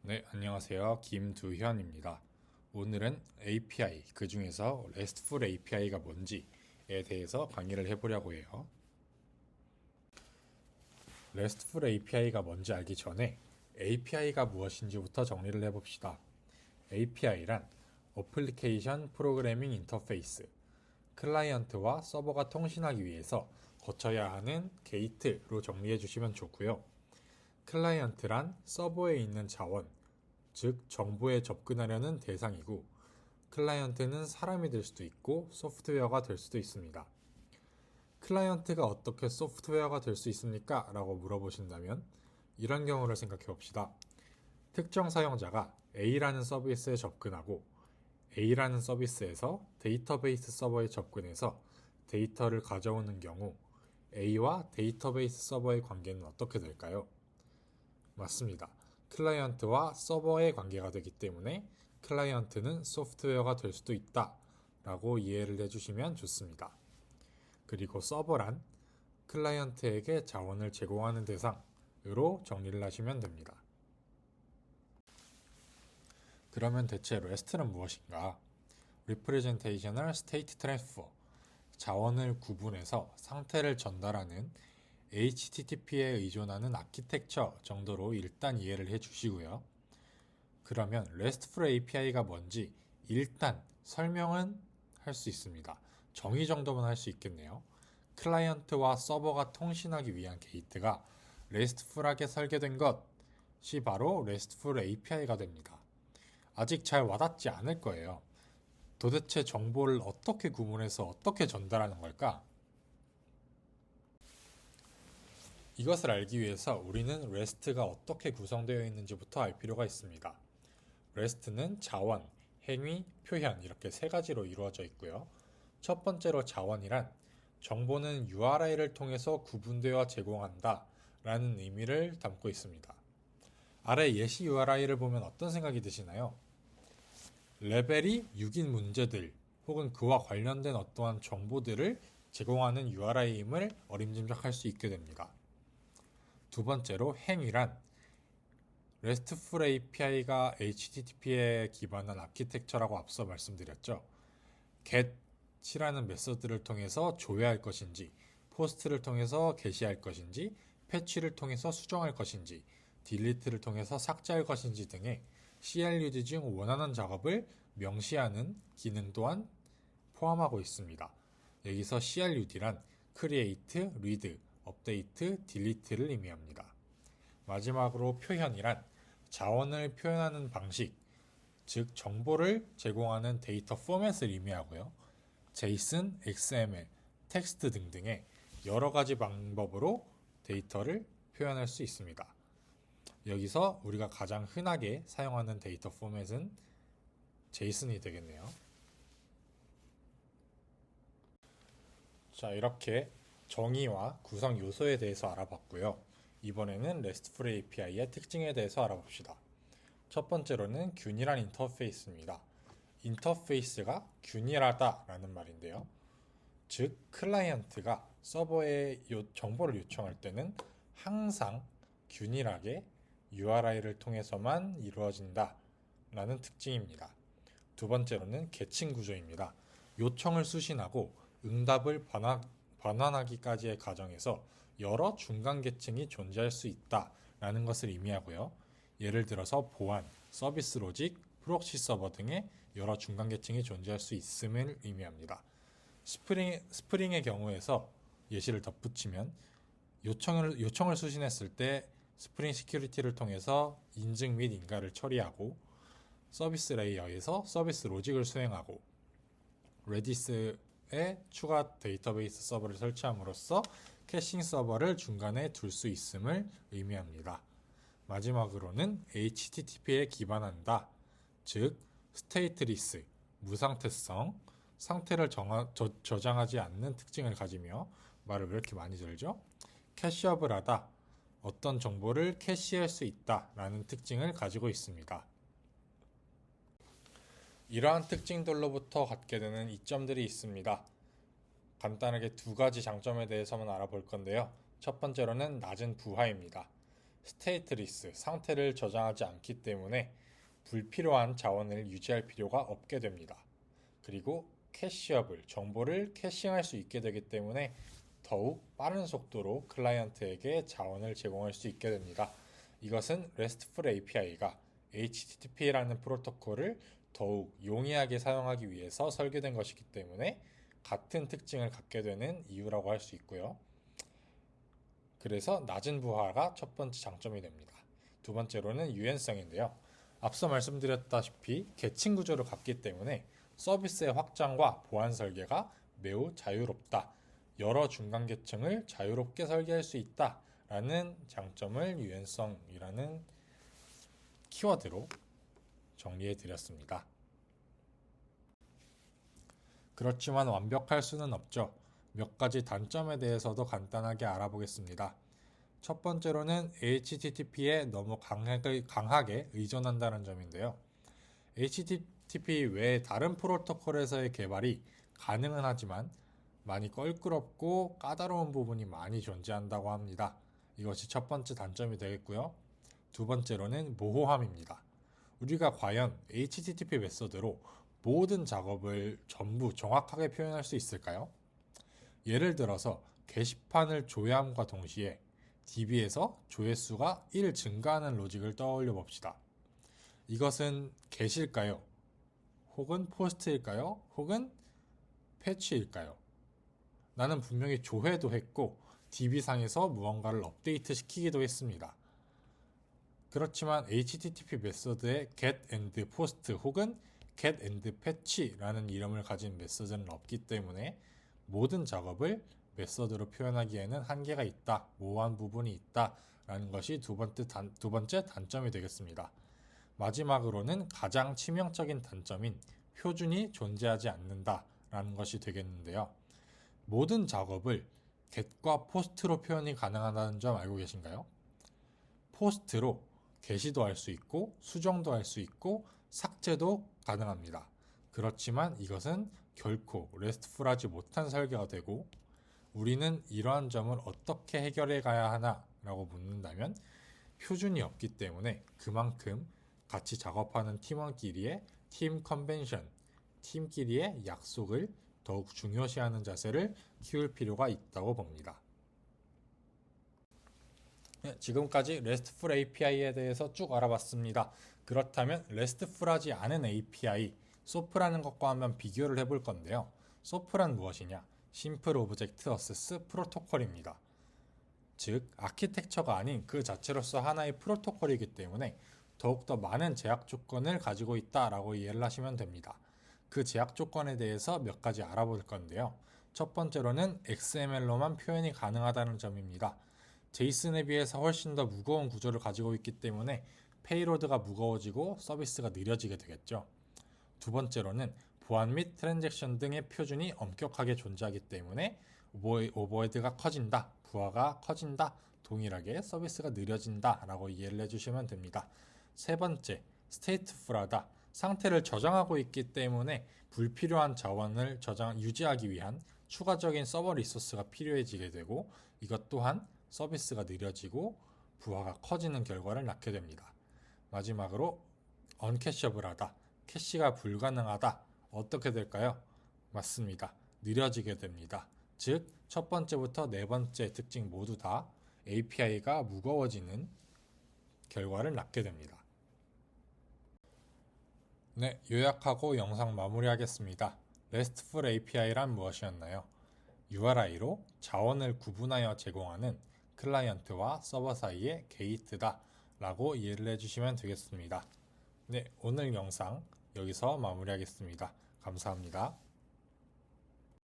네, 안녕하세요. 김두현입니다. 오늘은 API, 그 중에서 RESTful API가 뭔지에 대해서 강의를 해보려고 해요. RESTful API가 뭔지 알기 전에 API가 무엇인지부터 정리를 해봅시다. API란 어플리케이션 프로그래밍 인터페이스, 클라이언트와 서버가 통신하기 위해서 거쳐야 하는 게이트로 정리해 주시면 좋고요. 클라이언트란 서버에 있는 자원, 즉 정보에 접근하려는 대상이고, 클라이언트는 사람이 될 수도 있고 소프트웨어가 될 수도 있습니다. 클라이언트가 어떻게 소프트웨어가 될 수 있습니까? 라고 물어보신다면 이런 경우를 생각해 봅시다. 특정 사용자가 A라는 서비스에 접근하고 A라는 서비스에서 데이터베이스 서버에 접근해서 데이터를 가져오는 경우 A와 데이터베이스 서버의 관계는 어떻게 될까요? 맞습니다. 클라이언트와 서버의 관계가 되기 때문에 클라이언트는 소프트웨어가 될 수도 있다 라고 이해를 해주시면 좋습니다. 그리고 서버란 클라이언트에게 자원을 제공하는 대상으로 정리를 하시면 됩니다. 그러면 대체 REST는 무엇인가? Representational State Transfer, 자원을 구분해서 상태를 전달하는 HTTP에 의존하는 아키텍처 정도로 일단 이해를 해주시고요. 그러면 RESTful API가 뭔지 일단 설명은 할 수 있습니다. 정의 정도만 할 수 있겠네요. 클라이언트와 서버가 통신하기 위한 게이트가 RESTful하게 설계된 것이 바로 RESTful API가 됩니다. 아직 잘 와닿지 않을 거예요. 도대체 정보를 어떻게 구분해서 어떻게 전달하는 걸까? 이것을 알기 위해서 우리는 REST가 어떻게 구성되어 있는지부터 알 필요가 있습니다. REST는 자원, 행위, 표현 이렇게 세 가지로 이루어져 있고요. 첫 번째로 자원이란 정보는 URI를 통해서 구분되어 제공한다 라는 의미를 담고 있습니다. 아래 예시 URI를 보면 어떤 생각이 드시나요? 레벨이 6인 문제들 혹은 그와 관련된 어떠한 정보들을 제공하는 URI임을 어림짐작할 수 있게 됩니다. 두 번째로 행위란 RESTful API가 HTTP에 기반한 아키텍처라고 앞서 말씀드렸죠. get이라는 메서드를 통해서 조회할 것인지, post를 통해서 게시할 것인지, 패치를 통해서 수정할 것인지, delete를 통해서 삭제할 것인지 등의 CLUD 중 원하는 작업을 명시하는 기능 또한 포함하고 있습니다. 여기서 CLUD란 create, read, update, delete를 의미합니다. 마지막으로 표현이란 자원을 표현하는 방식, 즉 정보를 제공하는 데이터 포맷을 의미하고요. JSON, XML, 텍스트 등등의 여러 가지 방법으로 데이터를 표현할 수 있습니다. 여기서 우리가 가장 흔하게 사용하는 데이터 포맷은 JSON이 되겠네요. 자, 이렇게 정의와 구성 요소에 대해서 알아봤고요. 이번에는 RESTful API의 특징에 대해서 알아봅시다. 첫 번째로는 균일한 인터페이스입니다. 인터페이스가 균일하다라는 말인데요. 즉, 클라이언트가 서버에 정보를 요청할 때는 항상 균일하게 URI를 통해서만 이루어진다라는 특징입니다. 두 번째로는 계층 구조입니다. 요청을 수신하고 응답을 반환하기까지의 과정에서 여러 중간 계층이 존재할 수 있다라는 것을 의미하고요. 예를 들어서 보안, 서비스 로직, 프록시 서버 등의 여러 중간 계층이 존재할 수 있음을 의미합니다. 스프링의 경우에서 예시를 덧붙이면 요청을 수신했을 때 스프링 시큐리티를 통해서 인증 및 인가를 처리하고 서비스 레이어에서 서비스 로직을 수행하고 레디스에 추가 데이터베이스 서버를 설치함으로써 캐싱 서버를 중간에 둘 수 있음을 의미합니다. 마지막으로는 HTTP에 기반한다. 즉, 스테이트리스, 무상태성, 상태를 저장하지 않는 특징을 가지며 말을 왜 이렇게 많이 들죠? 캐시어블하다, 어떤 정보를 캐시할 수 있다라는 특징을 가지고 있습니다. 이러한 특징들로부터 갖게 되는 이점들이 있습니다. 간단하게 두 가지 장점에 대해서만 알아볼 건데요. 첫 번째로는 낮은 부하입니다. 스테이트리스, 상태를 저장하지 않기 때문에 불필요한 자원을 유지할 필요가 없게 됩니다. 그리고 캐시어블, 정보를 캐싱할 수 있게 되기 때문에 더욱 빠른 속도로 클라이언트에게 자원을 제공할 수 있게 됩니다. 이것은 RESTful API가 HTTP라는 프로토콜을 더욱 용이하게 사용하기 위해서 설계된 것이기 때문에 같은 특징을 갖게 되는 이유라고 할 수 있고요. 그래서 낮은 부하가 첫 번째 장점이 됩니다. 두 번째로는 유연성인데요. 앞서 말씀드렸다시피 계층 구조를 갖기 때문에 서비스의 확장과 보안 설계가 매우 자유롭다. 여러 중간 계층을 자유롭게 설계할 수 있다라는 장점을 유연성이라는 키워드로 정리해 드렸습니다. 그렇지만 완벽할 수는 없죠. 몇 가지 단점에 대해서도 간단하게 알아보겠습니다. 첫 번째로는 HTTP에 너무 강하게 의존한다는 점인데요. HTTP 외에 다른 프로토콜에서의 개발이 가능은 하지만 많이 껄끄럽고 까다로운 부분이 많이 존재한다고 합니다. 이것이 첫 번째 단점이 되겠고요. 두 번째로는 모호함입니다. 우리가 과연 HTTP 메소드로 모든 작업을 전부 정확하게 표현할 수 있을까요? 예를 들어서 게시판을 조회함과 동시에 DB에서 조회수가 1 증가하는 로직을 떠올려 봅시다. 이것은 게시일까요? 혹은 포스트일까요? 혹은 패치일까요? 나는 분명히 조회도 했고 DB상에서 무언가를 업데이트 시키기도 했습니다. 그렇지만 HTTP 메소드에 get and post 혹은 get and patch라는 이름을 가진 메소드는 없기 때문에 모든 작업을 메소드로 표현하기에는 한계가 있다, 모호한 부분이 있다라는 것이 두 번째 단점이 되겠습니다. 마지막으로는 가장 치명적인 단점인 표준이 존재하지 않는다라는 것이 되겠는데요. 모든 작업을 get과 post로 표현이 가능하다는 점 알고 계신가요? post로 게시도 할 수 있고 수정도 할 수 있고 삭제도 가능합니다. 그렇지만 이것은 결코 RESTful하지 못한 설계가 되고 우리는 이러한 점을 어떻게 해결해 가야 하나라고 묻는다면 표준이 없기 때문에 그만큼 같이 작업하는 팀원끼리의 팀 컨벤션, 팀끼리의 약속을 더욱 중요시하는 자세를 키울 필요가 있다고 봅니다. 지금까지 RESTful API에 대해서 쭉 알아봤습니다. 그렇다면 RESTful하지 않은 API, SOAP라는 것과 한번 비교를 해볼 건데요. SOAP란 무엇이냐? Simple Object Access 프로토콜입니다. 즉, 아키텍처가 아닌 그 자체로서 하나의 프로토콜이기 때문에 더욱더 많은 제약 조건을 가지고 있다라고 이해를 하시면 됩니다. 그 제약 조건에 대해서 몇 가지 알아볼 건데요. 첫 번째로는 XML로만 표현이 가능하다는 점입니다. 제이슨에 비해서 훨씬 더 무거운 구조를 가지고 있기 때문에 페이로드가 무거워지고 서비스가 느려지게 되겠죠. 두 번째로는 보안 및 트랜잭션 등의 표준이 엄격하게 존재하기 때문에 오버헤드가 커진다, 부하가 커진다, 동일하게 서비스가 느려진다 라고 이해를 해주시면 됩니다. 세 번째, 스테이트풀하다. 상태를 저장하고 있기 때문에 불필요한 자원을 유지하기 위한 추가적인 서버 리소스가 필요해지게 되고 이것 또한 서비스가 느려지고 부하가 커지는 결과를 낳게 됩니다. 마지막으로 언캐셔블하다. 캐시가 불가능하다. 어떻게 될까요? 맞습니다. 느려지게 됩니다. 즉, 첫 번째부터 네 번째 특징 모두 다 API가 무거워지는 결과를 낳게 됩니다. 네, 요약하고 영상 마무리하겠습니다. RESTful API란 무엇이었나요? URI로 자원을 구분하여 제공하는 클라이언트와 서버 사이의 게이트다 라고 이해를 해주시면 되겠습니다. 네, 오늘 영상 여기서 마무리하겠습니다. 감사합니다.